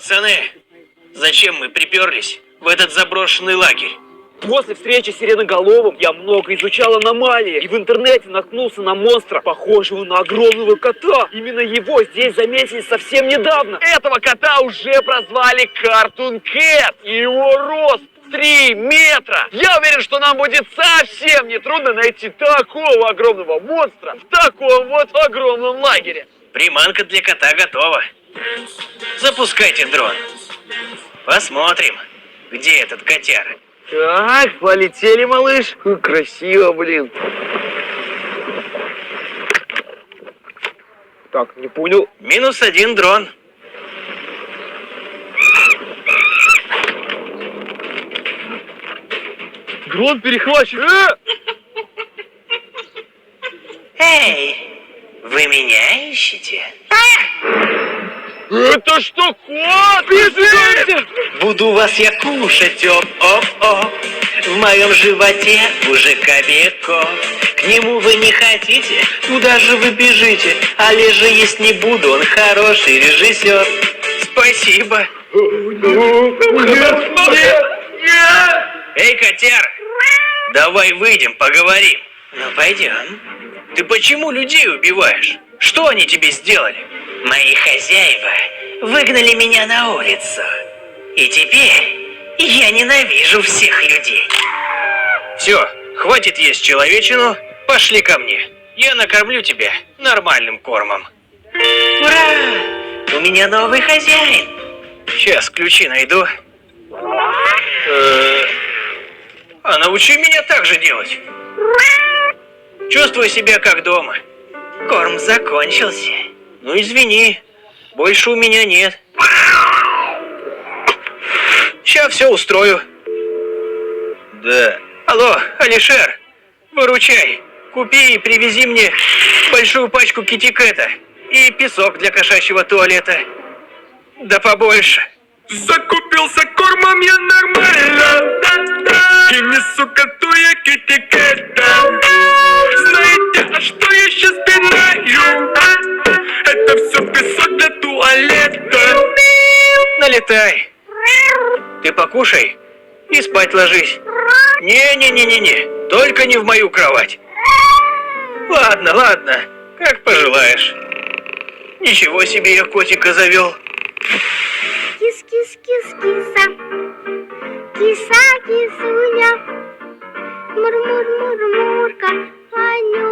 Пацаны, зачем мы приперлись в этот заброшенный лагерь? После встречи с Сиреноголовым я много изучал аномалии и в интернете наткнулся на монстра, похожего на огромного кота. Именно его здесь заметили совсем недавно. Этого кота уже прозвали Cartoon Cat, и его рост 3 метра. Я уверен, что нам будет совсем нетрудно найти такого огромного монстра в таком вот огромном лагере. Приманка для кота готова. Запускайте дрон. Посмотрим, где этот котяра. Так, полетели, малыш. Красиво, блин. Так, не понял. -1 дрон. Дрон перехвачен. Эй, вы меня ищете? Это что, кот? Бежите! Буду вас я кушать, оп-оп-оп. В моем животе уже кобяков. К нему вы не хотите, куда же вы бежите? Але же есть не буду, он хороший режиссер. Спасибо. Эй, котяр, давай выйдем, поговорим. Ну, пойдем. Ты почему людей убиваешь? Что они тебе сделали? Мои хозяева выгнали меня на улицу. И теперь я ненавижу всех людей. Все, хватит есть человечину, пошли ко мне. Я накормлю тебя нормальным кормом. Ура! У меня новый хозяин. Сейчас ключи найду. А научи меня так же делать. Чувствую себя как дома. Корм закончился. Ну извини, больше у меня нет. Сейчас все устрою. Да. Алло, Алишер, выручай. Купи и привези мне большую пачку китикета и песок для кошачьего туалета. Да побольше. Закупился кормом я нормально и несу коту я китикета. Знаете, а что я сейчас пинаю? Это все песок для туалета. Налетай. Ты покушай и спать ложись. Не-не-не-не-не, только не в мою кровать. Ладно, ладно, как пожелаешь. Ничего себе я котика завел. Кис-кис-кис-киса, киса-кисуня, мур-мур-мур-мурка, Ваню